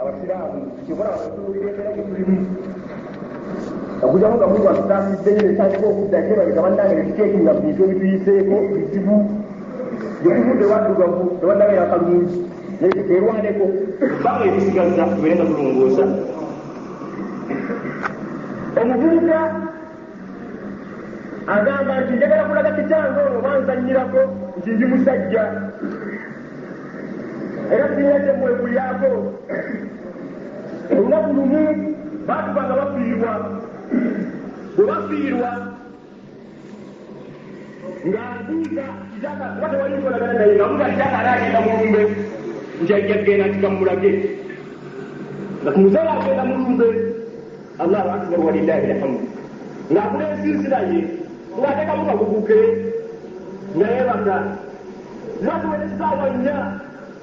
abasiraamu kibona abatuulirembera gyetulimu akujamu nga muntu atutaasiddeye ekyaliko okudda kyebabika bannange nekiteeki nga bintu ebituyiseeko bizibu gyetuvudde waddugavu tebannange yakalungi erwaneko banga ebisigaza tubere nga tulongoosa omuvubuka agamba nti njagala kulaga kitange ono banzanyirako nti ndi musajja era siyadde mwekulyako olunaku lumu baatubanga bafiirwa bwe bafiirwa ng'abuuza kitaka kuba tewali nkolagana naye ng'abuuza kitaka anaagenda mulumbe nti ajja kgenda tikamulage nga tumuzeera agenda mulumbe allahu akbar walillahi alhamdu ng'akula ensinsira ye ng'ateekamu kakukuke nga yeebaka lwatuwene kisaawa nnya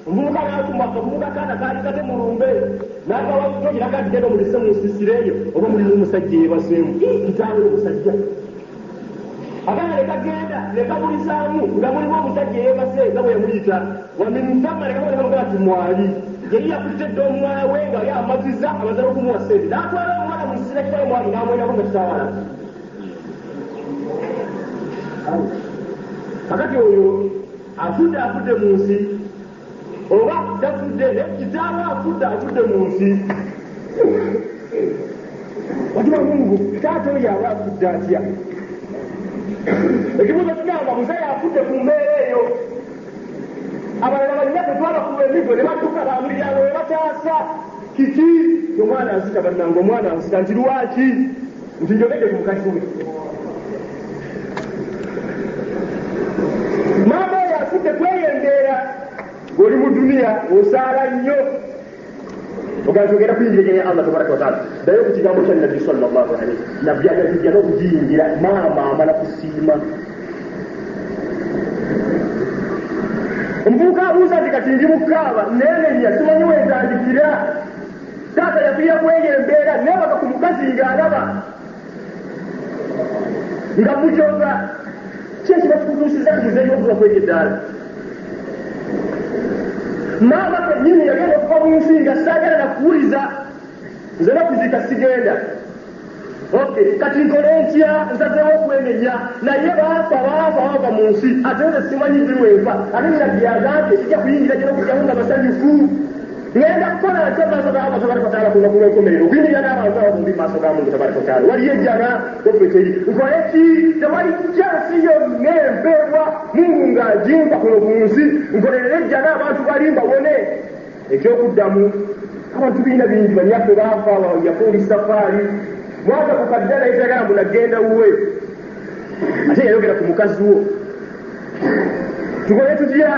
omuvubuka n'atuma akavubuka kaana kaali kate mulumbe n'akawato kiraga nti genda omulise mu nsisiro eyo oba mulimu omusajja yeebaseemu kitaawe omusajja akaana lekagenda lekamulisaamu nga mulimu omusajja yeebase nga bwe yamuyita waminsama lekamulekamugala ti mwali yali yakutedde omwawe nga ali amaziza amazala okumuwa sente n'atwala omwana mu kisira kitwale mwali n'amwenako nga kitawala kakati oyo afudde mu nsi oba tafudde kitaawe afudde mu nsi watuba mungu taata oyo aba afudde atya ekibuzo kigamba muzeeyi afudde ku mbeera eyo abalala balina tetwabakuba emigo ne batuka bamulyango ne bataasa kiki omwana ansita bannanga omwana ansita nti lwaki nti njogedde ku mukazi we maama oyo afudde kweyembeera ng'oli mu duniya osaala nnyo ogenda kuyingira ya Allah tabaraka wa taala dayo ku kigambo kya nabbi sallallahu alaihi nabbi ajja n'okugiyingira maama amala kusiima omuvubuka abuuza nti kati ndi mukaaba neenenya simanyi wenzandikira taata yafiira kweyembeera neebaka ku mukazi ng'alaba nga mujoga ki ekiba kikutuusiza ku muzeeyi okuva kwegyo eddaala maama kennyini yagenda okuva mu nsi nga saagala nakuwuliza nze nakuziika sigenda kati nkole ntya nsazeewo okwenenya naye baafa bava mu nsi ate nze simanyi biriwenfa ate nabbi agambye kijja kuyingira gyena okujjamu nga basanyufu ngenda kukola nti maaso ga Allah tabaraka wataala kuva ku lwenkomerero okuyingira n'abantu abo bombi maaso ga Mungu tabaraka wataala waliyo ejjana ofeteri nkole ki tewali jansi yonna empeebwa Mungu ng'ajimba kuno ku nsi nkolerera ejjana abantu bali mbawone ekyokuddamu abantu biina bingi banyaffe baafa yafuuli safaari mwaka ku kaddala yitagala mbu nagenda wuwe ate yayogera ku mukazi wo tukole tutya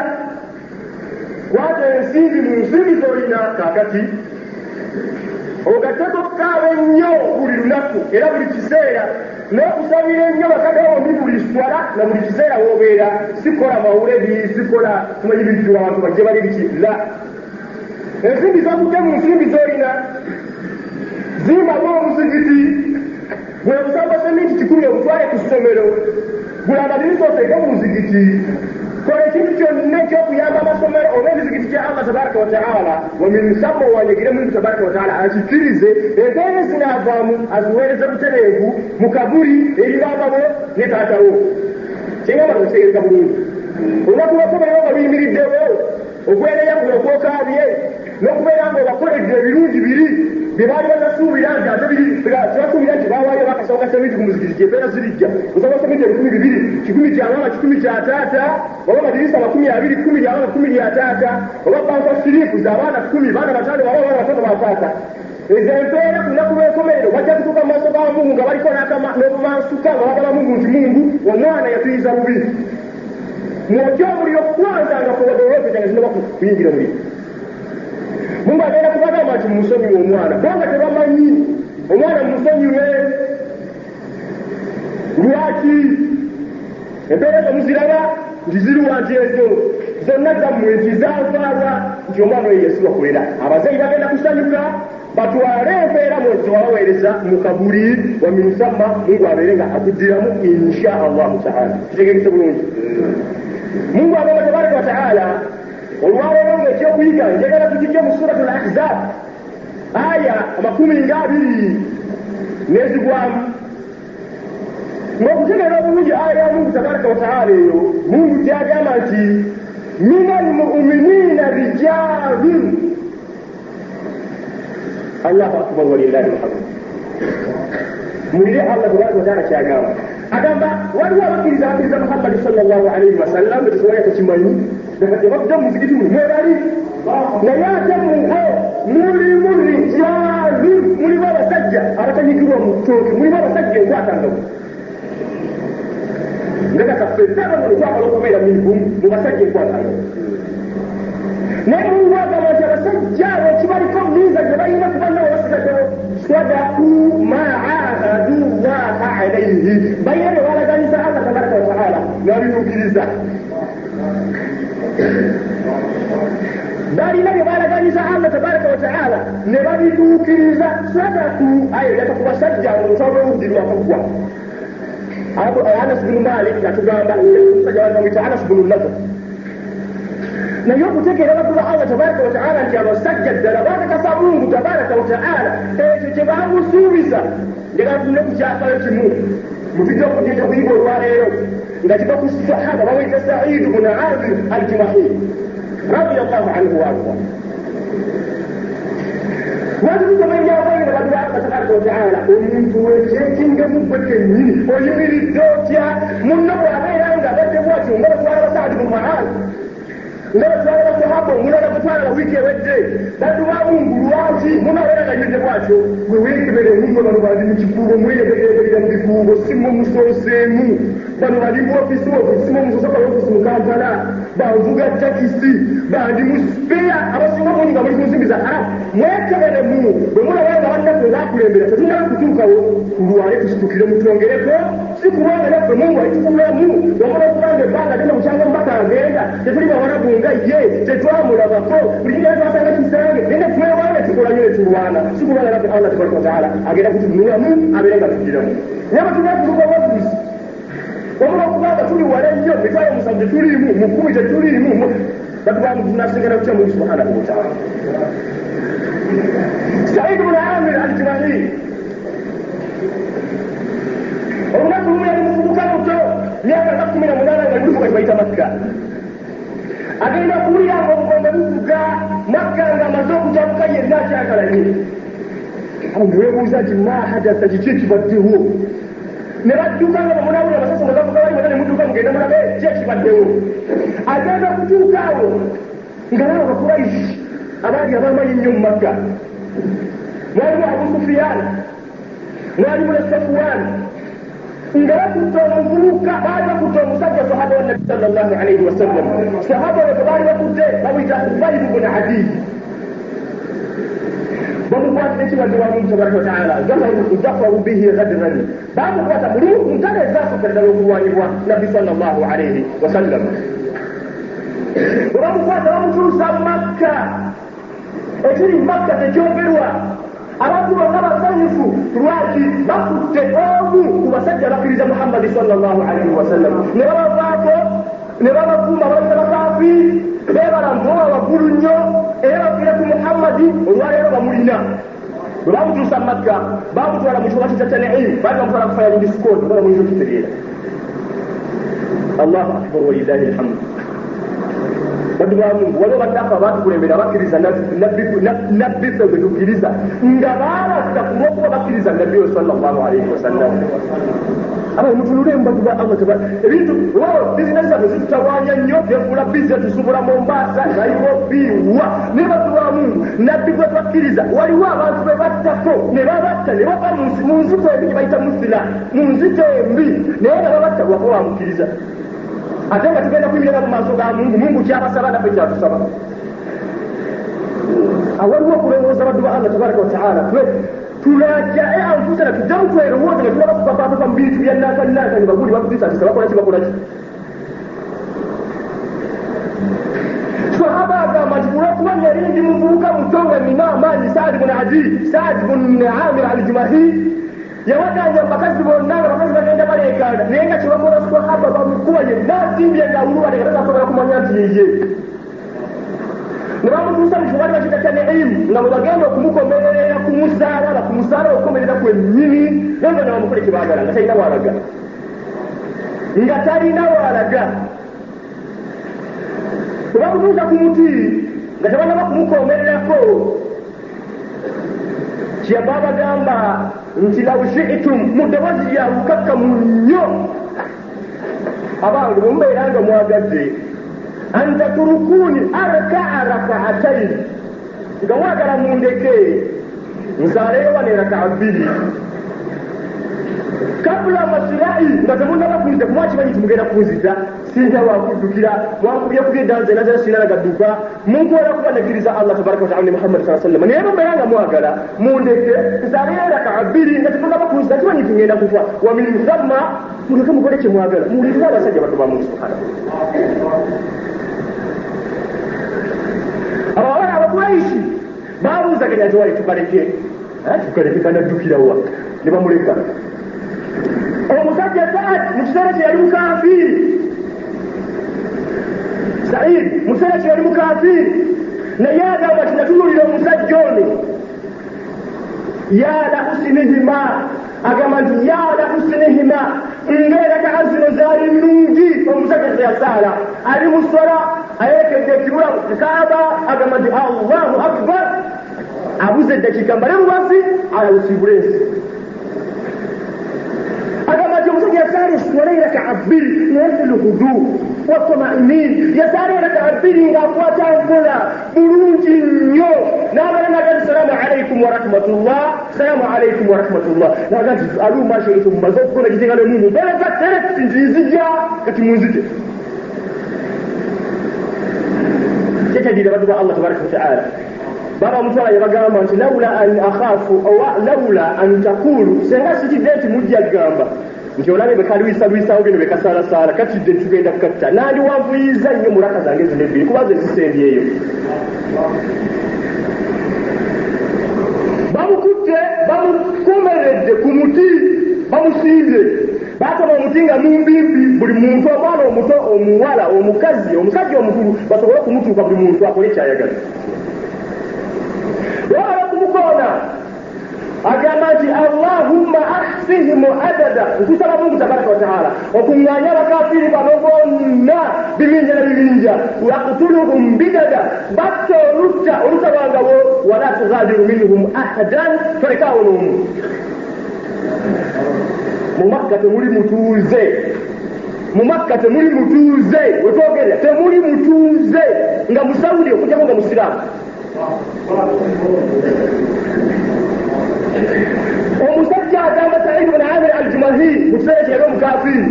kwata ensimbi mu nsimbi z'olina kaakati ogatteko kaabe nnyo buli lunaku era buli kiseera n'okusabira ennyo bakagawo ndi buli swala na buli kiseera w'obeera sikola mawuledi sikola tumanyi bintu abantu bajje bali biki la ensimbi zakudde mu nsimbi z'olina zimbamu omuzigiti bwe busamba seminti 10 obutwale ku ssomero bulanga birisooseke mu muzigiti kola ekintu kyonna ekyokuyamba amasomero oba emizigiti kya Allah tabaraka wataala waminsamo wanyegire Mungu tabaraka wataala akikkirize empeera zinaavaamu aziweereze butereevu mu kabuli eri baababo ne taatawo kyengamba nokutegereka bulungi olunaku lwakomerero nga luyimiriddewo okwereya kuno okwokaabye n'okubeera nga obakoledde ebirungi biri bye baali banasuubira nti ate tebasuubira nti bawaayo bakasawo semiti ku muzikiti kyempeera zirijja nsaba semiti 200 100 kya mama 100 kya taata oba madirisa 20 10 kya mama 10 kya taata oba banka sirifu z'abaana 10 baana bataano baba baana batono ba taata ezo empeera ku lunaku lw'enkomerero bajja kutuuka mu maaso ga Mungu nga baliko n'obumansuka nga bagaba Mungu nti Mungu omwana yatuyiza bubi mwokya omuliro kwanza nga fowadoloope kyange zinoba kuyingira muliro Mungu agenda kubagamba nti mumusonyiwe omwana kubanga tebamanyi omwana mumusonyiwe lwaki empeera ezo muziraba nti ziruwa nti ezo zonna zammwe nti zanfaala nti omwana oyo yesibwa kulera abazayi bagenda kusanyuka batwale empeera mweziwabaweereza mu kabuli wa minsama Mungu abeere nga akuddiramu insha allahu taala kitegerekese bulungi Mungu agamba tabaraka wataala olwaleero ng'ekyokuyiga njagala tukijje mu suratul ahzab aya 20 n'ezigwamu ng'okutegeera obulungi aya ya Mungu tabaraka wa taala eyo Mungu gyagamba nti minal mu'minina rijalun Allahu akbar walillahi alhamd mulire Allah tabaraka wa taala kyagamba agamba waliwo abakkiriza Muhammad sallallahu alaihi wasallam tekisobola tekimanyi bakajja mu muzikiti mwebali naye ate mubo mulimu rijalun mulimu abasajja abatanyigirwa mu ttooke mulimu abasajja enkwatangabo ngaka kafeetaba mu lwakala okubeera mu basajja enkwatangabo naye Mungu agamba nti abasajja abo ekibaliko minza gye balina kuba nabo basigaddewo sadaku ma ahadu llaha alaihi balina bye balaganiza Allah tabaraka wa taala nabituukiriza balina bye balaganiza Allah tabaraka wa taala ne babituukiriza sadaku ayo yata ku basajja omusaba ewudirwa kugwa Anas bin Malik atugamba omusajja wamuyita Anas bin Nadr naye okutegeera abaddu ba Allah tabaraka wa taala nti abasajja ddala batakasa Mungu tabaraka wa taala ekyo kye bamusuubiza njagala tune ku kyafaayo kimu mutujja okugenda kuyiga olwaleero nga kiva ku sahaba bamuyita Sa'id bin Azib al-Jumahi radiyallahu anhu wa arda watutukomendyawaire baddu ba Allah tabaraka wa taala omuntu wekyekingamu gwe kennyini oyimiridde otya munno bw'abeera nga abadde bwatyo nga batwala Sa'id bin Mu'adh nga batwala basahaba omulala batwala wiiki ewedde baddu ba Mungu lwaki munabeera nga nyidde bwatyo gwe weekebere mumwe bano bali mu kikuubo mweyegerera mu bikuubo simu musooseemu bano bali mu ofisi simu musosoka ofisi mu Kampala bavuga takisi bandi mu sipeya abasinga mungi nga muli ku nsimbi za haramu mwekebere mu bwe mulaba nga bannaffe bakulembera tetulina kutuukawo kulwale tusitukire mutwongereko si kubanga naffe Mungu alitukulamu wamala okubanga ebbanga genda bukyanga mubaka agenda tetuli bawalabu nga ye tetwamulabako buli kinyala twasanga kisange naye twewaana tukolanyo ne tulwana si kubanga naffe Allah tabaraka wa taala agenda kutunulamu abeere nga tugiramu naye batulinakutuka wafisi wamala okubanga tuli wala nnyo mitwalo musanvu tetuliimu mu 10 tetuliimu batubamu tunasengera kutya Mungu subhanahu wa taala Sa'id bin Amir al-Jumahi olunaku lumu yali muvubuka muto myaka nga 18 nga lufuka kibayita Makka agenda kuwulira ng'obugongo buvuga Makka ng'amaze okutabuka yenna akyakalanye awo ne weebuuza nti ma hadatha kiki ekibaddewo ne badduka nga bamunawulira amasasi nga gavuga bali ne mudduka mugenda mulabe ki ekibaddewo agenda kutuuka awo nga nabo Bakuraishi abaali abamanyi nnyo mu Makka mwalimu Abu Sufyan mwalimu ne Safwan nga bakutte omuvubuka baali bakutte omusajja sahaba wa Nabi sallallahu alaihi wasallam sahaba we baali bakutte bamuyita Ubayy ibn Adi bamukwatira ekibadde wa Mungu tabaraka wa taala zafaru bihi ghadran bamukwata mu ntalo ezasooka ddala okulwanyibwa Nabi sallallahu alaihi wasallam bamukwata bamutuusa Makka ekiri Makka tekyogerwa abantu bonna basanyufu lwaki bakutte omu ku basajja bakkiriza Muhammadi sallallahu alaihi wasallam ne babavaako ne babakuuma balabisa bakaafiiri beebalambuoba waggulu nnyo era bakkira ku Muhammadi olwaleero bamulina bwe bamutuusa Makka bamutwala mu kibuga kya Tan'im baali bamutwala kufa yalindi sikooti oba muyinza okitegeera Allahu akbar walillahi alhamdu baddu ba Mungu waliwo batafa batukulembera bakkiriza nabbi ffe gwe tukkiriza nga baalasta ku lw'okuba bakkiriza nabbi we sallallahu alaihi wasallam abaye mutunulemu baddu ba Allah ebintu bizinesi zaffe zitutawaanya nnyo tefuula bize tusubula Mombasa Nairobi wa naye baddu ba Mungu nabbi gwe twakkiriza waliwo abantu be battako ne babatta ne bava mu nzito embi gye bayita musila mu nzito embi naye nga babatta lwako bamukkiriza ate nga tugenda kuyimirira mu maaso ga Mungu Mungu kyabasaba naffe kyatusaba awaliwo okulowooza baddu ba Allah tabaraka wa taala tulajae anfusana tujjamu twerowoza nga tulaba kupapapapa mu bintu bya nnakannaaka ne baguli bakutisatisa bakolaki bakolaki sahaba agamba nti kulwokuba yali ndi muvubuka muto nga nina amaanyi Saad bin Amir al-Jumahi yawadanya bakazi bonna nga bakazi bagenda baleekaana naye nga kyebakola sahaba bamukuba yenna asimbye nga awulwa tekatasobola kumanya nti yeye nebamutuusa mu kibali bakita kya neimu nga bwe bagenda okumukomerera kumusaala okukomerera kwennyini naye nga nebamukole kyebaagala nga talina waalaga webamutuusa ku muti nga tebanaba kumukomererako kyeyava bagamba nti law shi'tum mu ddoboozi lya bukakkamu nnyo abange bwemubeera nga mwagadde an taturukuni arkaa rakaatayn nga mwagala mundeke nsaaleyo wano erakaa 2 kabula masirai nga temunaba kunzita kumwakimanyi timugenda kunzita sinta wakuddukira mwakubyekubya eddanza enazera sinala gadduka munkuwera kuba nagiriza Allah tabaraka wataala ne Muhammad sallallahu alaihi wasallam naye mubeera nga mwagala mundeke nsaaleyo erakaa 2 nga temunaba kunzita kimanyi tingenda kufa wa min thamma muleke mukole kyemwagala muwuliriza abasajja bato ba Mungu subhanahu abawala abakuraishi babuuzaganya nti wali tukaleke kanaddukirawa ne bamuleka omusajja Saad mu kiseera kye yali mukafiiri Said mu kiseera kye yali mukafiiri naye agamba ti natunulira omusajja ono yaala husinihima agamba nti yaala husinihima ng'erakaa zino zaali nnungi omusajja teyasaala ali mu sola ayekedde ekibula kaaba agamba nti Allahu akbar abuze eddakiika mbale mubasi alawusibula ensi agamba nti omusajja yasaala eswala erakaa 2 naye filhudu watoma'inin yasaala erakaa 2 ng'akwata nkola bulungi nnyo n'abala nagati salaamu alaikum warahmatullah salaamu alaikum warahmatullah nagati alu mashaitu mumaze okukola kizinga nemumu beleka terekiti nzizija kati munzite kyekyagira batu ba Allah tabaraka wataala baba mutwala yabagamba nti laula an akhafu laula an takulu senga sikidde nti mujja gamba nti olabe bekalwisalwisawo geno bekasaalasaala katidde ntugenda kukatta nandi wanvuyiza nnyo mulaka zange zino ebbiri kuba ze zisembyeyo bamukutte bamukomeredde ku muti bamusimbye bataba omuti nga mumbimbi buli muntu omwana omuto omuwala omukazi omusajja omukulu basobole okumutuuka buli muntu akole kyayagala wala kumukoona agamba nti Allahumma ahsihim adada nkusaba Mungu tabaraka wataala okuŋŋaanya abakafiri bano bonna bibinja na bibinja waqtuluhum bidada batta olutta lwangabo wala tughadiru minhum ahadan tolekaawo n'omu mu Makka temuli mutuuze wetwogerera temuli mutuuze nga musawuli okujjako nga musiraamu omusajja agamba Said ibn Amir al-Jumahi mu kiseera kyali omukafiri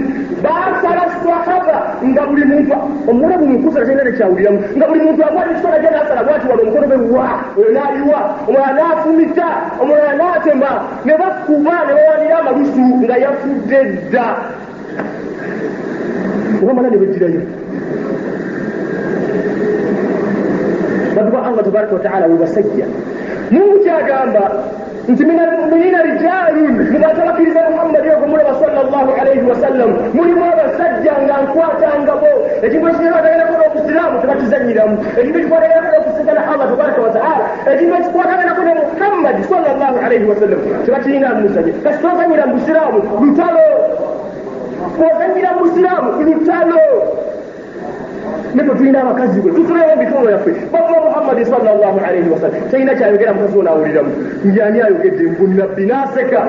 basala sahaba nga buli muntu omulabu mukusala kyalina nekyawuliramu nga buli muntu agwa nekitola gye nasala bwati wano omukono gwe wa oyo n'aliwa omulala n'afumita omulala n'atema ne bakuba ne bawanira amalusu nga yafudde dda obamala ne beddirayo baduba Allah tabaraka wataala webasajja Mungu kyagamba nti min almuminina rijalun mubatabakiriza Muhammad yokumulaba sallallahu alayhi wasallam mulimu abasajja nga nkwatangabo ekintu ekikwatagana n'obusiraamu tebatuzanyiramu ekintu ekikwatagana n'okusigana Allah tabaraka wataala ekintu ekikwatagana ne Muhammad sallallahu alayhi wasallam tebakiina musajja kasi tozanyira mu busiraamu lutalo ozanyira mu busiraamu lutalo niko tulina abakazi gwe tutulewo emikono yaffe baba Muhammad sallallahu alayhi wasallam talina kyayogera mukazi ono awuliramu njani ayogedde mbunabbi n'aseka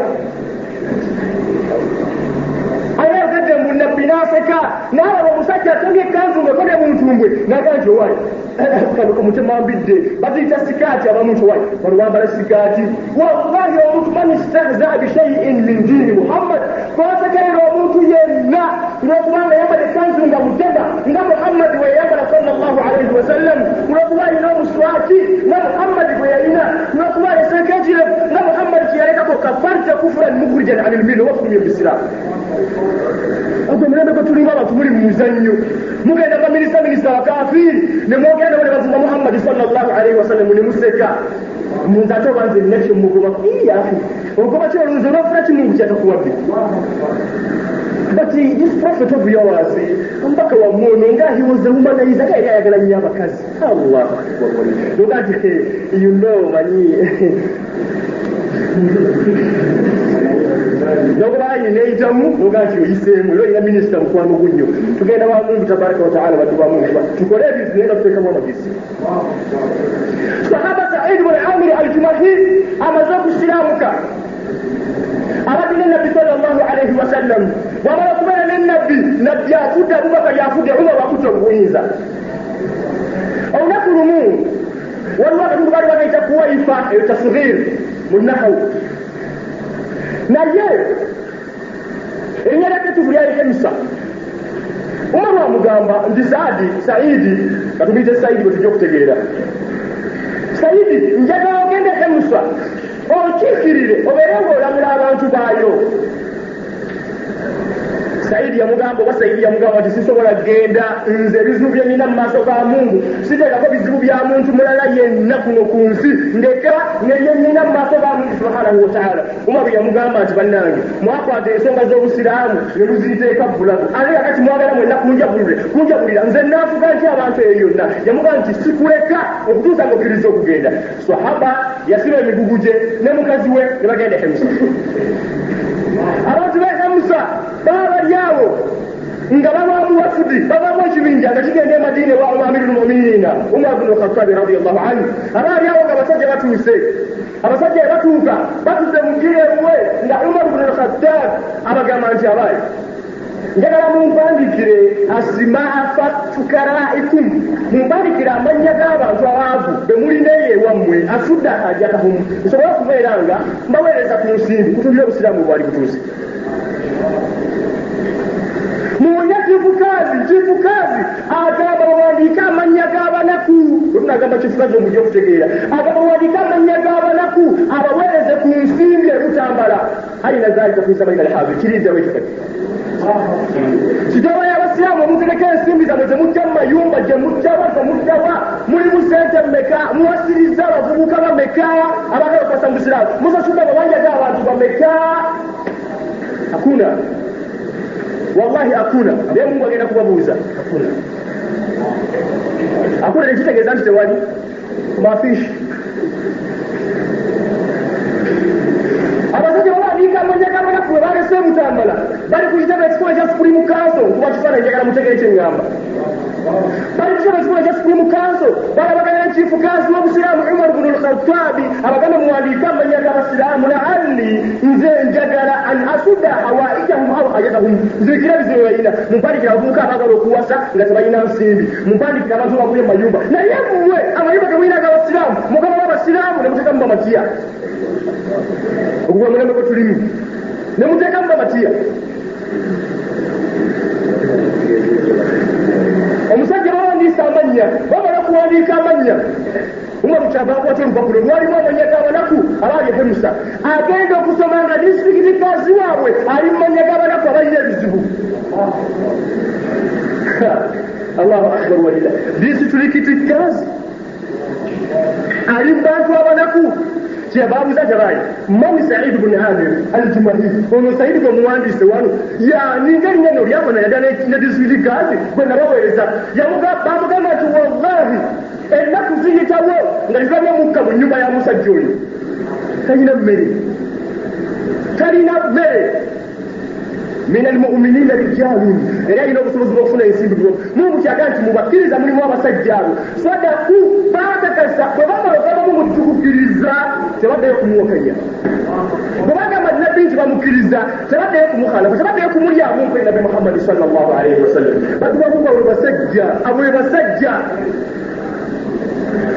ayogedde mbunabbi n'aseka n'alaba omusajja atemye ekkanzu ng'ekone mu ntumbwe n'agamba nti owaayi kano omutima mbidde baziyita sikaati abamu nti owaayi bano bambala sikaati wallahi omuntu man istahzaa bishaiin min diini Muhammad kwasekerera omuntu yenna lwokubanga yambala ekkanzu nga mutema nga Muhammad bwe yayambala sallallahu alayhi wasallam lwokuba alina omuswaki nga Muhammad bwe yalina lwokuba yesekekire nga Muhammad kyeyalekako kafarta kufran mukhrijan anil milla wafumye bisiraamu ogwo mulembe gwe tulimu abantu muli mu muzannyo mugenda baminisita bakafiri ne mwogenda bale bazimba Muhammad sallallahu alayhi wasallam ne museka munza ate obanze nnekyo mugoba iyafi ogoba kyolunze olwafuna kimungu kyatakuwadde But this prophet of yours, Mbaka wa Mono, he was a woman nayiza kaya yagala nnyo abakazi. Allah lugati you know mani nokubayi neitamu lugati oyiseemu era ina minisita mukwano gunnyo tugenda wa Mungu tabaraka wa taala batuba Mungu tukole bizinesi nenda tutekamu amagezi. Sahaba Sa'id ibn Amir al-Jumahi amaze kusiramuka abadde ne Nabbi sallallahu alayhi wa sallam wamala kubeera ne Nabbi afudde Abubakar yafudde Umar wakutta obuyinza. Olunaku lumu waliwo akatundu baali bakaita kuwaifa tasghir mu nahawu naye erinnya lyakketufu lyali Himsa. Umar wamugamba nti Saidi katubiyite Saidi bwe tujja okutegeera Saidi njagala ogende Himsa okiikirire obeere ng'olamula abantu baayo. Saidi yamugamba oba Saidi yamugamba nti sisobola kgenda nze ebizibu bye nina mu maaso ga Mungu siteekako bizibu bya muntu mulala yenna kuno ku nsi ndeka nebye nina mu maaso ga Mungu subhanahu wa taala. Umaru yamugamba nti bannange mwakwata ensonga z'obusiraamu ne muziteeka bulago ate kakati mwagala mwenna kunjabulira nze naafuga nti abantu eyo yonna. Yamugamba nti sikuleka okutuusa ng'okkiriza okugenda. Sahaba yasiba emigugu gye ne mukazi we ne bagenda Himsa. Abantu b'e Himsa baba bali awo nga babaamu wafudi babaamu ekibinja nga kigenda e Madina wa Amirul Mu'miniina Umar ibn al-Khattab radiyallahu anhu. Abaali awo nga abasajja batuuse. Abasajja batuuka batuuse mu kireewe nga Umar ibn al-Khattab abagamba nti abaali njagala mumpandikire asmaa fukaraikum mumpandikire amannya g'abantu abaavu be mulineyo ewammwe asudda hajatahum nsobole okubeera nga mbaweereza ku nsimbi kutulire obusiraamu bwali butuuse. Muwonya kifukazi agamba bawandiika amannya g'abanaku tunagamba kifukazi omujja okutegeera agamba bawandiika amannya g'abanaku abaweereze ku nsimbi ebutambala alina zaalika fisabaina alhazi kiriza wekikati kitawa y'abasiraamu omutereka ensimbi zammwe zemujja mu mayumba gye mujjawa temujjawa mulimu sente mmeka muwasiriza abavubuka bameka abagala okukwasa mu busiraamu musasudde amawanja g'abantu bameka hakuna wallahi hakuna. Naye Mungu agenda kubabuuza hakuna nekitegeeza nti tewali mafishi. Abasajja bawandiika amannya g'abanaku bwe balese Mutambala bali ku kitabo ekikulu ekya Supreme Council kuba kifaananyi njagala mutegere kyeŋŋamba. Bali ku kitabo ekikulu ekya Supreme Council balabaganya ne kiifukazi w'obusiraamu Umar ibn al-Khattab abagamba muwandiika amannya g'abasiraamu la'alli nze njagala an asudda hawaijahum aw hajatahum nzirikira bizibu balina mumpandikira abavubuka abaagala okuwasa nga tebalina nsimbi mumpandikira abantu bagule mu mayumba naye mmwe amayumba gemulina g'abasiraamu mugamba w'abasiraamu ne muteekamu bamatiya okuva mulembe gwe tulimu ne muteekamu bamatiya. Omusajja bawandiisa amannya bamala kuwandiika amannya Umaru kyava akwata olupapula lwalimu amannya g'abanaku abaali e Himsa agenda okusoma nga disitulikiti kazi waabwe ali mu mannya g'abanaku abalina ebizibu. Allahu akbar walillah. Disitulikiti kazi ali mu bantu abanaku kyebabuuza gyabaali mami Said ibn Amir al-Jumahi ono Said gwe muwandiise wano ninga erinnya nno lyafana yagala ne disitulikiti kazi gwe nabaweereza bamugamba nti wallahi ennaku ziyitawo nga libabya mukka mu nnyumba ya musajja oyo talina mmere min almu'minina rijalun era alina obusobozi bw'okufuna ensimbi Mungu kyagala nti mubakkiriza mulimu abasajja abo sadaku batakasa bwe bamala okaba Mungu tukukkiriza tebaddeyo kumuwakanya bwe bagamba nabbi nti bamukkiriza tebaddeyo kumukhalafu tebaddeyo kumulyamu nkwe Nabbi Muhammadi sallallahu alaihi wasallam batuba Mungu abo basajja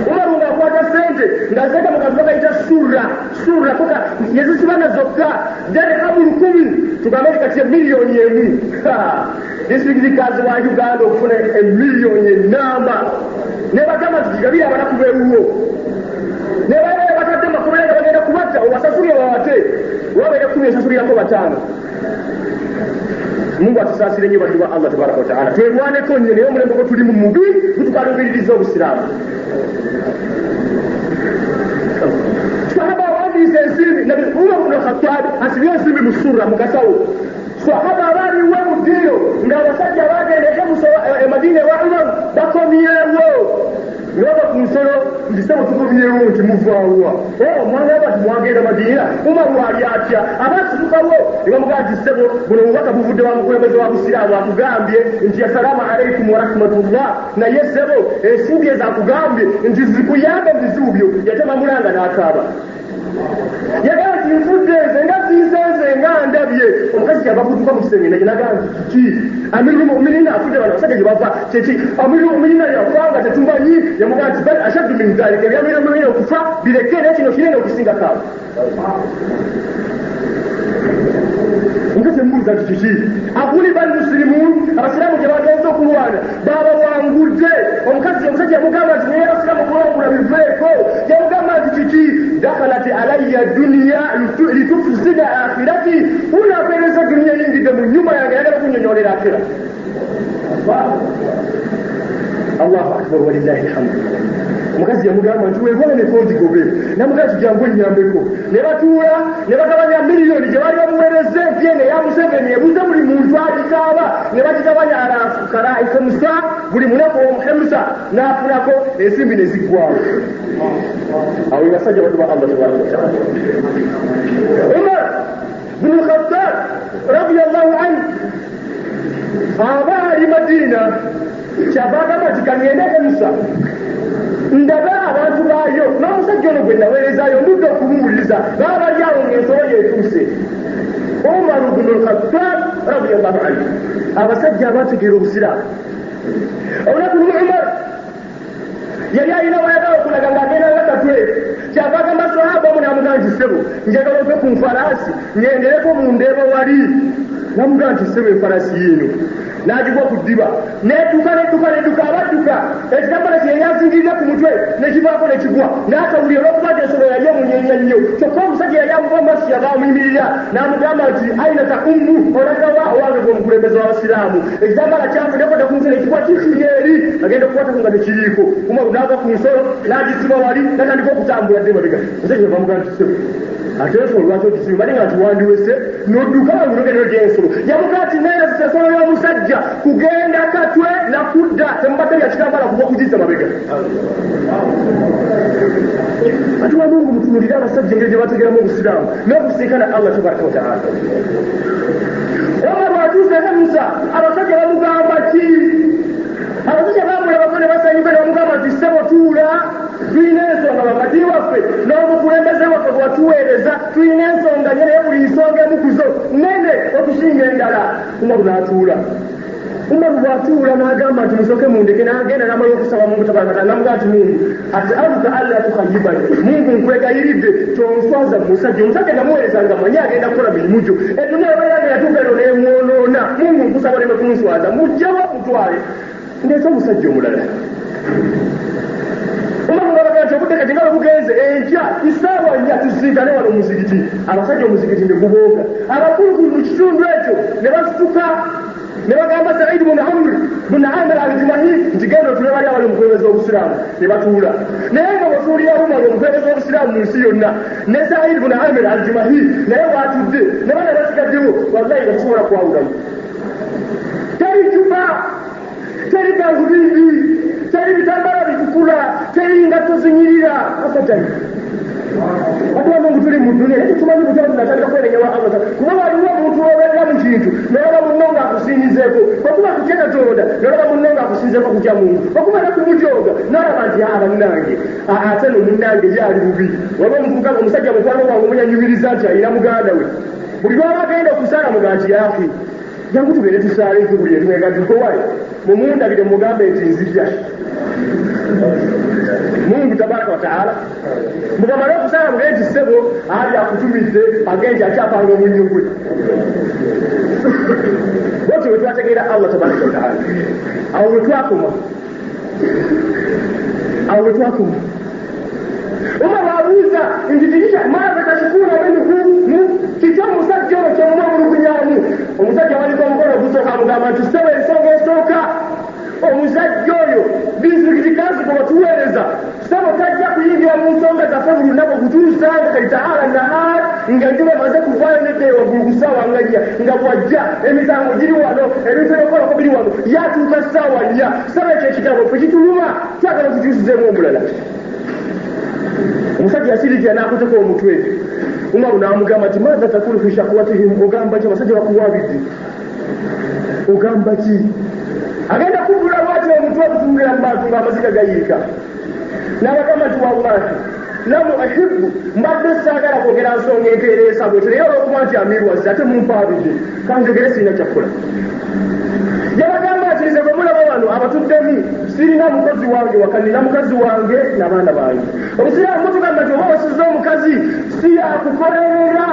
Umaru ng'akwata sente ng'azeeka mu kantu bakayita sura kuka yazisibana zokka dirhamu 10 tugambe kati miliyoni emu. Disitulikiti kazi wa Uganda okufuna emiliyoni enamba ne bagamba zigabire abanaku b'ewuwo ne baba batadde makumi nga bagenda kubatta obasasulire bawate wabaire 10 esasulirako 5. Mungu atusaasire nnyo baddu ba Allah tabaraka wa taala twerwaneko nnyo naye omulembe gwe tulimu mubi gutukalubiririza obusiraamu. Sahaba wandiise ensimbi Nabi Umar ibn al-Khattab asibye ensimbi mu sura mu kasawo. Sahaba abaali wa mu ddiiro ng'abasajja baagenda e Madina wa Umar kisebo tukomyewo nti muvaawa omwana abati mwagenda Madina Umar wali atya abasitukawo ne bamugamba nti kisebo buno bubaka buvudde wa mukulembeze wa busiraamu akugambye nti assalamu alaikum wa rahmatullah naye sebo ensimbi ezakugambye nti zikuyambe mu bizibu byo yatema mulanga n'akaaba yagamba nti nfudde nze nga ziizenze nga ndabye omukazi kyava kutuka mu kisenge nakyo nagamba nti ki amiru muminina afudde bano abasajja gye bava kyeki amiru muminina yafanga tetumanyi yamugamba nti bal ashaddu min dhalika ebyamiru muminina okufa bireke naye kino kinene okusinga kaaba nkese mbuuza nti kiki akuli bali musilimun abasiraamu gye bagenza okulwana babawangudde omusajja yamugamba nti naye abasiraamu kulwangula biveeko yamugamba nti kiki dakhalati alayya duniya litufsida akhirati unapereza duniya yingidde mu nyuma yange yagala kunyonyolera akira Allahu akbar walillahi alhamdu omukazi yamugamba nti weewaneko nzigobe namugamba nti jangu ennyambeko ne batuula ne bagabanya miliyoni gye bali bamuweereza empyene eya Museveni ebuze buli muntu agikaaba ne bagigabanya karaika musa buli munaku omuhemusa n'afunako ensimbi ne ziggwawo awo basajja batu ba Allah tabaraka wataala Umar bin Khattab radiyallahu anhu abaali Madina kyabagamba nti kangende Musa ndaba abantu baayo n'omusajja ono gwe naweerezaayo ndudde okumuwuliriza baba bali awo ng'ensolo yeetuuse Umar bin Khattab radiyallahu anhu abasajja abategeera obusiraamu olunaku lumu Umar yali alina wayagala okulaga ng'agenda nakatwe kyava agamba sahaba omu n'amugamba nti ssebo njagala ove ku nfalaasi ngendereko mu ndeeba wali namugamba nti ssebo enfalaasi yiino n'agigwa ku ddiba netuka abadduka ekitambala kye yazingirira ku mutwe nekivaako nekigwa n'atawulira olwokuba nti ensolo yali emunyenya nnyo kyokka omusajja yali amuva maaso yava amuyimirira n'amugamba nti ayinata ummu olagawa owange gweomukulembeze w'abasiraamu ekitambala kyanfuddeko ku mutwe nekigwa kikiri eri agenda okukwatako nga tekiriiko Umaru n'ava ku nsolo n'agisiba wali natandika okutambula dde mabega musajja yava amugamba nti ssebo ate ensolo lwaki okisiba mali nga nti wandiwese n'odduka wangunogenero gy'ensolo yamugamba nti neerezesa ensolo y'omusajja kugenda katwe na kudda temubadde yakitambala kuba okugiza mabega ati wa Mungu mutunulire abasajja engeri gye bategeramu obusiraamu n'okusinkana Allah tabaraka wataala Omar atuuse Musa abasajja bamugamba ki abasajja bamulabako ne basanyuka ne bamugamba nti ssebo tuula tulina ensonga wakati waffe n'omukulembeze waffe bwe watuweereza tulina ensonga nye naye buli nsonga emukuzo nene okusinga endala Umaru n'atuula Umaru bw'atuula n'agamba nti musooke mundeke n'agenda n'amala okusaba Mungu tabaraka wataala n'amugamba nti Mungu as'aluka alla tukhayyibani Mungu nkwegayiridde tonswaza omusajja namuweerezanga manyi agenda kukola mirimu gyo eduniya ebayange yatuuka eno n'emwonoona Mungu nkusaba oleme kunswaza mujjawo mutwale ndeeta omusajja omulala Umaru n'abaga nti obudde kati nga bwe bugenze enkya isaawa nnya tusinkane wano omuzigiti abasajja omuzigiti ne gubooga abakulukulu mu kitundu ekyo ne basituka ne bagamba Said bin Amr bin Amir al-Jumahi nti genda otule bali abali omukulembeze w'obusiraamu ne batuula naye nga bwetuulira Umar omukulembeze w'obusiraamu mu nsi yonna ne Said bin Amir al-Jumahi naye bw'atudde ne bana basigaddewo wallahi nga tusobola kwawulamu teri juba teri kanzubindi teri bitambala bitukula teri ngatto zinyirira afatani ate wa Mungu tuli mu dunia ekyo tumanyi butala tunatandika kwerenyewa Allah kuba waliwo omuntu obeera mu kintu nolaba munno nga akusinyizeeko okuba kutya Katonda nolaba munno nga akusinyizeeko kutya Mungu okuba nakumujoga nolaba nti bannange ate no munnange yali bubi waba omusajja mukwano wange omunyanyumiriza nti alina muganda we buli lwaba agenda okusaala muga nti yaafi jangu tubeere tusaale buli erimwegadikowaye mumundabire mugambe nti nzija Mungu tabaraka wataala mugamale okusala mugenzi ssebo ali akutumidde agenzi akyapanga omunyugwe bwetyo bwe twategeera Allah tabaraka wataala awo bwe twakoma Umar abuuza nti tikisha maaza tashukuna minhu kityo omusajja ono kyomuma mulukunyamu omusajja waliko omukono ogusooka amugamba nti ssebo ensonga esooka omusajja oyo bizikitikazi gwe batuweereza ssebo tajja kuyingira mu nsonga zaffe buli lunaku okutuusa nga kaitaala nahar nga njuba emaze kuvaayo nedde waggulu ku ssaawa nga nnya nga bwajja emisango giri wano ebintu ebyokolako biri wano yatuuka ssaawa nnya ssebo ekyo ekitabo ffe kituluma twagala okukyusizeemu omulala Omusajja yasirikira n'akuteko omutwe. Umaru n'amugamba ati maadha takulu fi shakwatihim, ogamba ki abasajja bakuwaabidde? Ogamba ki? Agenda kubbula lwaki omutwe okutungira mu bantu ng'amaziga gayiika. N'abagamba nti wallahi lamu ahibbu mbadde saagala kwogera nsonga empeereesa bwetyo naye olw'okuba nti amirwazi ate mumpaabidde kanjogere sirina kyakola. Yabagamba ati nze bwe mulaba wano abatuddemu sirina mukozi wange waka, nina mukazi wange n'abaana bange. Obusiraamu butugamba nti oba wasiza omukazi si yakukolerera.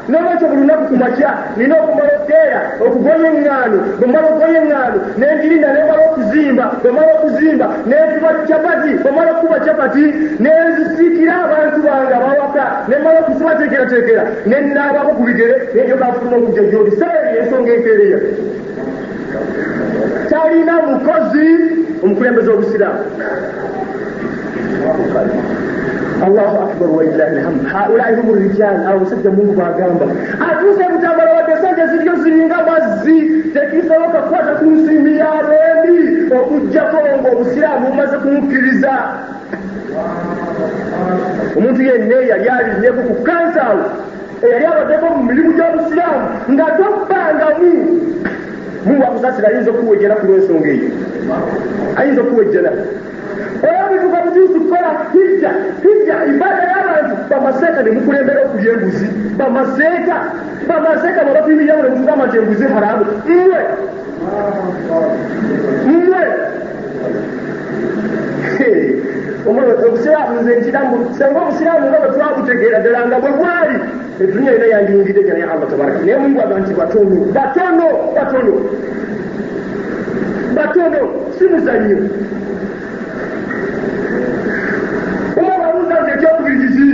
N'olwekyo buli lunaku ku makya nina okumala okuteera okugoya eŋŋaano, bwe mala okugoya eŋŋaano n'engirinda n'emala okuzimba, bwe mala okuzimba n'enkuba capati, bwe mala okukuba capati n'enzisiikira abantu bange abawaka, n'emala okuzibateekerateekera n'ennaabako ku bigere n'enjoka afuluma okujja gy'oli. Seeri ensonga empeereya. Talina mukozi omukulembeze w'obusiraamu. Allahu akbar wa lillahi alhamd. Haulai humu rijal, abasajja Mungu bagamba atuuse mutambala wadde esajja ziryo ziringa mazzi tekisoboka kukwata ku nsimbi y'abeebi okuggyako ng'obusiraamu bumaze kumukkiriza. Omuntu yenna eyali alinneko ku kansawo eyali abaddeko mu mirimu gy'obusiraamu nga tobbangamu Mungu akusasira ayinza okuwejjera ku lw'ensonga eyo, ayinza okuwejjera. Oyabituka butuusi kukola hijja ibada y'abantu bamaseeka ne mukulembera okulya embuzi. Bamaseeka bwe bapimiriramu ne mutugamba nti embuzi haramu. Obusiraamu nze nkiramu senga obusiraamu nga bwe twabutegeera ddala nga bwe bwali eddunya yonna yandiyingidde gya naye Allah tabaraka. Naye Mungu agamba nti batono si muzannyo. Omubabuuza nti ekyokubiri kiki?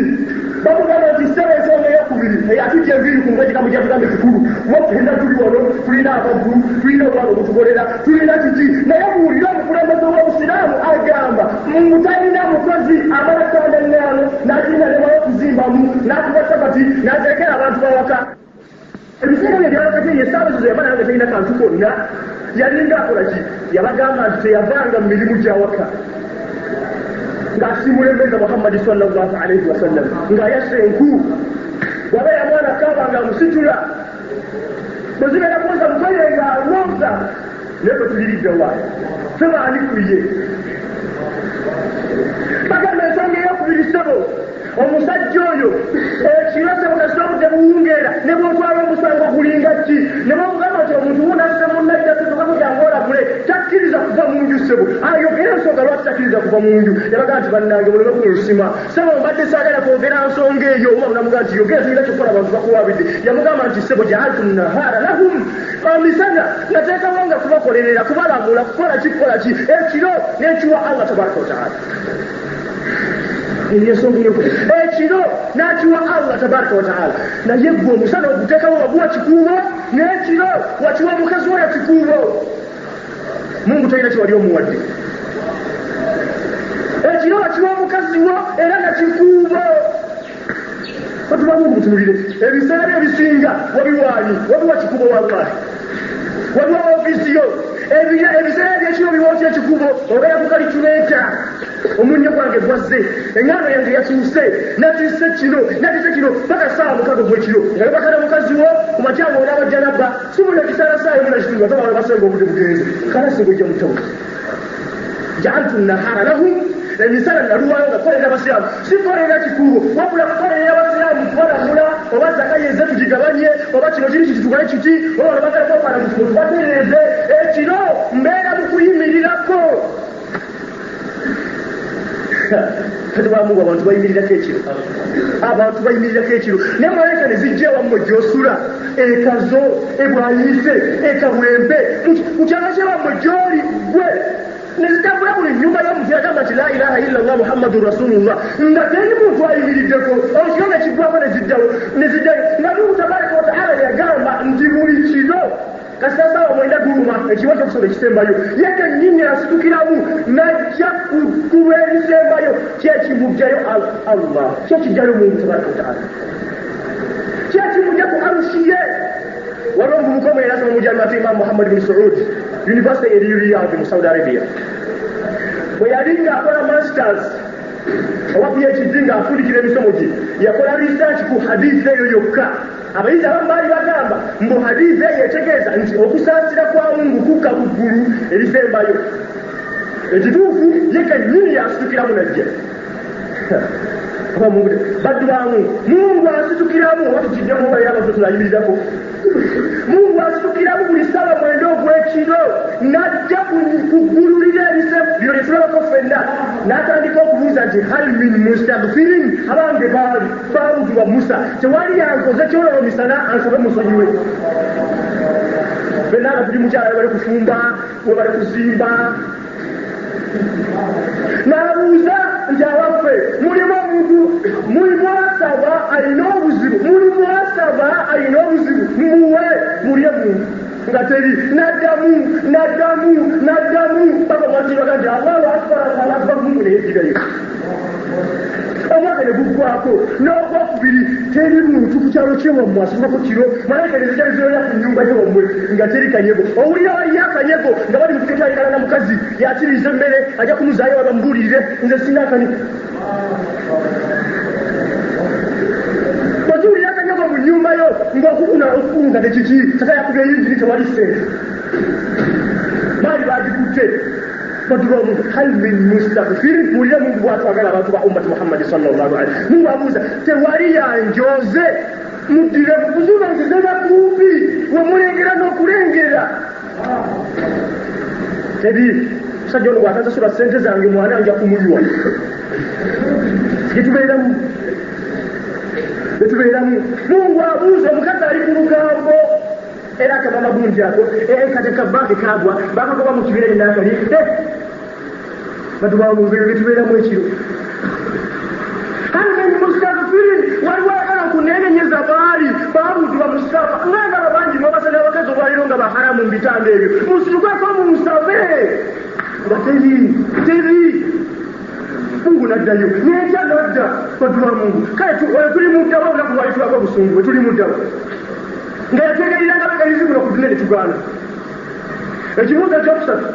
Bamugamba nti saba ensonga eyokubiri eyatujja enviiri ku ng'ekigambo kyatugambe kikulu. Wagenda tuli wano, tulina abaggu, tulina obwana obutukolera, tulina kiki. Naye buwulira omukulembeze w'obusiraamu agamba mutalina mukozi amala ttanda ennaano n'agirina nemala okuzimbamu n'akuba sabati n'aterekera abantu bawaka. Ebiseera bye byalakati yesaabazizo yamala nga talina kantu konna. Yalinga akola ki? Yabagamba nti teyavanga mu mirimu gy'awaka ng'asiimulembeza Muhammadi sallallahu alaihi wasallam ng'ayassa enku. Wabeera mwana kaaba ng'amusitula, bwe zibeera kwoza mukoye ng'alwoza. Naye bwe tuliridde waayo feba ani ku ye. Bagamba ensonga ey'okubiri ssebo, omusajja oyo ekiro sebukasita obudde buwungeera ne bwotwala omusango gulinga ki, ne bwomugamba nti omuntu wunasse munnajja tukakujangaolagule takkiriza kuva mu nju ssebo. Ayogera ensonga lwaki takkiriza kuva mu nju. Yabaga nti bannange muleme kulusima ssebo mbadde saagala kwogera nsonga eyo. Oba namugaa nti yogera tulina kyokola abantu bakuwaabidde. Yamugamba nti ssebo jaaltu nahaara lahum, misana nateekawo nga kubakolerera kubalamula kukola ki ekiro n'ekiwa Allah tabaraka wataala. Ekiro n'akiwa Allah tabaraka wataala. Naye gwe omusana oguteekawo waguwa kikuubo, n'ekiro wakiwa omukazi oyo kikuubo. Mungu talina kiwali omuwadde. Ekiro wakiwa omukazi wo era na kikuubo. Batuba Mungu mutunulire ebiseera ebisinga wabiwa kikuubo. Wallahi wabiwa ofiisiyo. Ebiseera ebyekiro biwootya ekikuubo obeera ku kalikyuleeta. Omunnyo gwange gwazze, eŋŋaano yange yasuuse, natise kino paka ssaawa 6 ogw'ekiro nga yobakana mukazi wo ku makyanga olaba jjanabba sibulya kisalasaayo muna kitundu ate bala basenga obudde bugenze kala singa ojja mutawo. Jaaltu nahaara lahum, emisana naluwayo nga kukolera abasiraamu si kukolera kikuubo wabula kukolera abasiraamu kubalamula oba zaka yeze tugigabanye oba kino kiri kiti tukole kiti oba olabagala kwokwana mutumo tubatereeze ekiro mbeera mu kuyimirirako. Katubamungu abantu bayimirirako ekiro naye malaika ne zijja wammwe gy'osula ekazo ebwayise ekawempe mu kyanga kyewammwe gy'oli gwe ne zitambula buli nnyumba y'omuntu yagamba nti la ilaha illallah muhammadun rasulullah nga teri muntu ayimiriddeko ekiro ne kiggwako ne zijjayo nga Mungu tabaraka wataala yagamba nti buli kiro kasasaawa mwenda guluma ekiwa kyokusoma ekisembayo ye kennyini asitukiramu najja kukuba ebisembayo kyekimugjayo Allah kyekijjayo Mungu tabaraka wataala kyekimugja ku arusiye. Waliwo omuvubuka omu yasoma mu jamiati Imam Muhammad bin Saud University eri Riyadh mu Saudi Arabia. Bwe yali ng'akola masters owa PhD ng'afundikira emisomo gye yakola research ku hadithi eyo yokka. Abayizi abamu baali bagamba mbu hadithi eyo etegeeza nti okusaasira kwa Mungu kukka ku ggulu erisembayo. Ekituufu ye kennyini yasitukiramu najja. Baddu baamu Mungu asitukiramu watukiddemu bayiraba tunayimirirako. Mungu asitukiramu buli ssaawa 9 ogw'ekiro n'ajja kuggululira ebisebo byo bye tulabako ffenna n'atandika okubuuza nti hal min mustaghfirin, abange baabuzibwa Musa tewali yankoze kyololo misana ansobe musonyiwe. Ffenna nga tuli mukyala bali kufumba we bali kuzimba n'abuuza nti awaffe mulimu omuntu mulimu asaba alina obuzibu muwe mulye muntu nga teri n'addamu paka mwatiraga nti Allahu akbar Mungu neyeddigayo. Omwaka ne guggwako n'ogwokubiri teri muntu ku kyalo kyewammwe asibako kiro malaikaniza kyalizoya ku nnyumba gyewammwe nga teri kanyego. Owulira waliyo akanyego nga bali mu kutwayikana na mukazi yakiriza emmere ajja kumuzaayo babamubuulirire nze sina akanyego. Otuwulira akanyego mu nnyumba yo ng'okukuna okukunga ne kiki tata yakubya eyinjiri tewali ssente baali bagikutte. Badulamu hal min mustaghfirin, mulire Mungu bw'atwagala abantu ba ummati Muhammad sallallahu alaihi. Mungu abuuza tewali yanjoze mudire kuzubanzize bakumbi wamulengera n'okulengera. Teri musajja ono bw'atasasula ssente zange mwana nja kumuyiwa. Getubeeramu Mungu abuuza omukazi ali ku lugambo era akabama bungi ako kate kabbanke kagwa bakagoba mu kibira enakali batubamubetubeeramu ekiro. Hali mustaghfirin waliwo ayagala kuneenenyeza baali baabuzibwa Mustafa ng'agala bangi mwabasana abakazi olwaliro nga baharamu mu bitanda ebyo musitukako mumusabe nga teri Mungu naddayo n'ekya nadda badduwa Mungu kale tuli muddawa olunaku lwali tulako obusungu bwe tuli muddawa nga yategeriranga bagalizibula ku tunene tugaana. Ekibuuzo ekyokusatu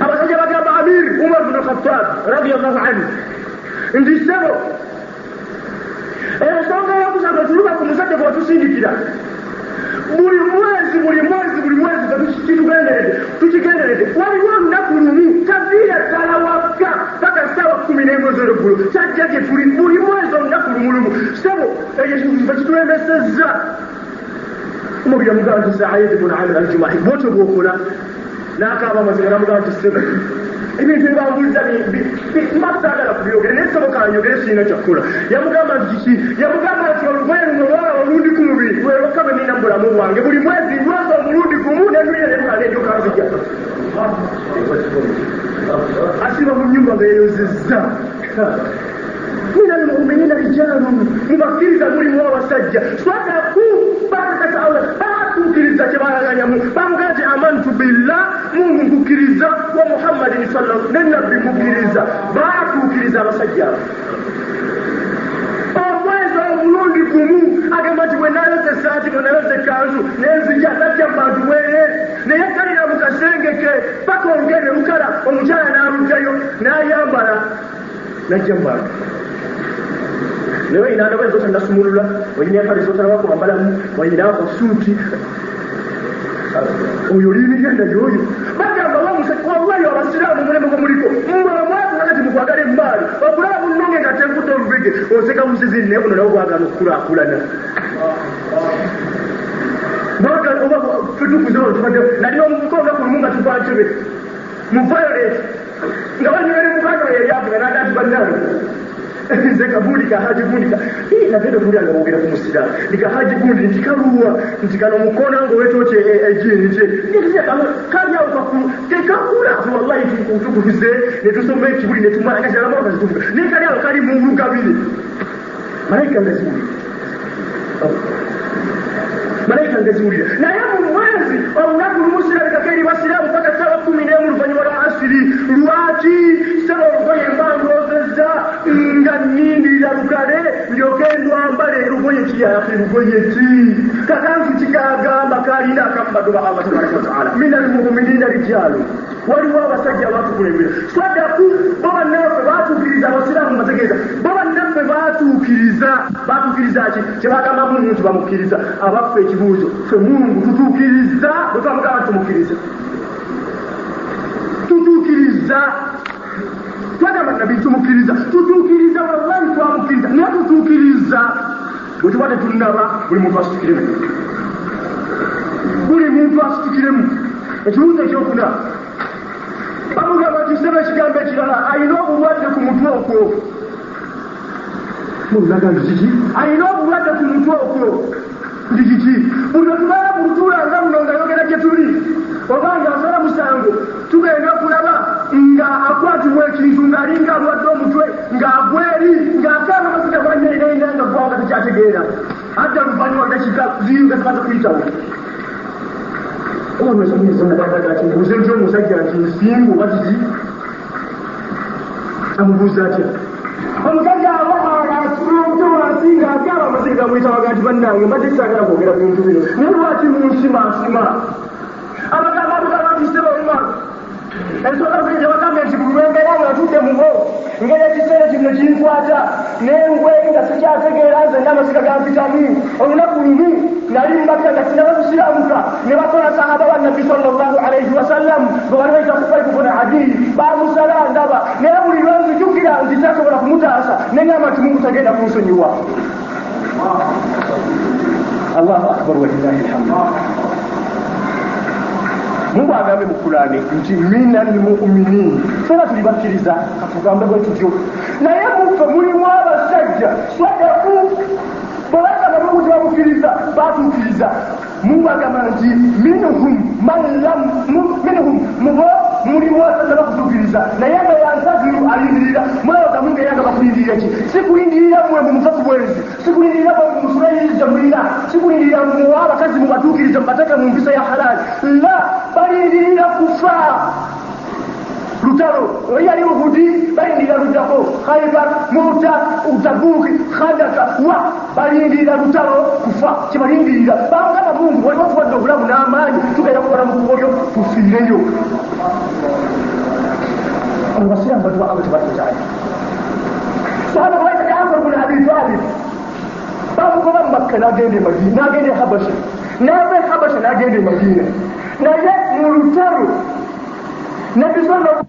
abasajja bagamba Amir Umar bin Khattab radiyallahu anhu nti ssebo ensonga yokusatu tuluba ku musajja gwe watusindikira buli mwezi tukigenderedde waliwo olunaku lumu taviira ddala wakka paka ssaawa 11 ez'oluggulo kyajja gye tuli buli mwezi olunaku lumu ssebo ekyo bakitulembesezza. Umar yamugamba nti Sa'id ibn Amir al-Jumahi bwotyo bw'okola n'akaaba amazima namugamba nti ssebo ebintu ebambuliza masaagala kubyogera naye ssebo kanyogere sirina kyakkola. Yamugamba nti kiki? Yamugamba nti olugoye luno lwala olundi ku mubiri lwewaka bwe nina mu bulamu bwange buli mwezi lwaza omulundi gumu nenduira nemukala enjokanzija asiba mu nnyumba ng'eyozezza. Mina almu'minina rijalun mubakkiriza mulimu abasajja swadaku bakakataula baatuukiriza kye baalaganyamu bamugamba nti amantu billah Mungu nkukkiriza wa Muhammadin sallallahu ne nabbi mukkiriza baatuukiriza abasajja omwezi omulundi gumu agamba nti bwe naloza essaati bwe naloza ekkanzu nenzija najja mu bantu bweye neyekalira mu kasengeke paka olugende lukala omukyala n'aluddayo n'ayambala najja mu bantu. Leo inaandaba zote ndasumulula wengine hapa zote wako ambalamu wengine wako suti oyo limirenda yoyo bagamba wallahi abasiraamu muleme gwe muliko mwamwazi nakati mukwagala emmaali okulaba bunnonge nga tenkuta olubege oseka musizini naye buno nabo bwagala okukulaakulana bagala oba fetukuzewo tubadde nalina omuvuka olunaku lumu nga tuvanjebe mu violate nga banyere mukano yeyaavuga n'agati bannalo nze kabundi kahaji gundi nagenda okulya nga bogera ku musiraamu ndikahaji gundi ntikaluwa nti kano mukoona ng'owetooki ejini nje kalyawo tekakula wallahi tukutukubize ne tusoma ekibuli ne tumala kakyalamawo kazitufuga naye kalyawo kali mu lugabire malayika ngaziwulira naye mu mwezi olunaku lumu sirabikako eri basiraamu paka ssaawa 11 oluvannyuma lwa asiri lwaki saba olugoye mbangozezza nga nnindirira lukale ndyoke ndwambale lugoye kiyalafi lugoye ki kakanzu kikagamba kalina akambadoba Allah tabaraka wataala min almuminina rijalu waliwo abasajja abatukulembera swadaku bo bannaffe baatuukiriza batukiriza abasiraamu bategeeza bo bannaffe batukiriza ki kyebagamba muntu bamukiriza abaffe ekibuuzo ffe Mungu tutuukiriza bwe twamugamba nti tutuukiriza twagamba nabbi tumukiriza tutuukiriza wallahi twamukiriza naye tutuukiriza bwe tuba tetunnaba buli muntu asitukiremu ekibuuzo ekyokuna bamugamba nti sema ekigambo ekirala alina obulwadde ku mutwe okwo mulagamba kiki alina obulwadde ku mutwe okwo ndi kiki buli otubala mu lutuula nga muno nga yogera gye tuli oba nga asala musango tugenda kulaba nga akwatibwa ekintu ng'alinga alwadde omutwe ng'agweri ng'akaana masiga gwanyeirenda nga gwanga tekyategeera adda luvannyuma dakika ziyinga zimaze kuyitawo mbuuze nti omusajja nti nsinga oba kiki amubuuza atya omusajja abaomuto wansi ng'akyaba amaziga gamuyitawaga nti bannange mbadde kisagala kwogera ku bintu bino naye lwaki munsimasima abagamba abagambiseba omwana ensonga ziri gyebagambye nti buli lwembeera nga atudde mubo ngeri ekiseera kino kinkwata n'engwe nga sikyategeera nzenna amasiga gampitamu olunaku lumu nali mbaka nga sinaba kusiramuka ne bakola sahaba wa nabbi sallallahu alaihi wasallam bwe bali bayita Kufayku bun Adi bamusala ndaba naye buli lwenzijukira nti tasobola kumutaasa neŋŋamba nti Mungu tagenda kunsonyiwa. Allahu akbar walillahi alhamdu. Mungu agambe mu Qur'ani nti minal mu'minin fera tuli bakkiriza katugambe bwe tutyo naye muffe mulimu abasajja swadaku bwebagamba Mungu tebamukkiriza batukkiriza. Mungu agamba nti minhum mubo mulimu abasajja bakutukkiriza naye nga yansaziru alindirira mulabaga Mungu eyanga bakulindirira ki sikulindirira mwe mu musafu bwezi sikulindirira mwe mu musulayiriza mulina sikulindirira mwe abakazi mu batukkiriza mubateeke mu mpisa ya halali la balindirira kufa lutalo yali Uhudi balindirira lutako Khaybar Mu'ta Tabuki Khandaka wa balindirira lutalo kufa kibalindirira bangaba Mungu waliwo tuwadde obulamu n'amaanyi tugenda kukola mu kubolyo tufiireyo abasiraamu batuwa abo tebatutaali sahaba baita Jaafar bin Abi Talib bamugoba mu Makka n'agenda e Madina n'agenda e Habasha n'ava e Habasha n'agenda e Madina naye mu lutalo Nabbi sallallahu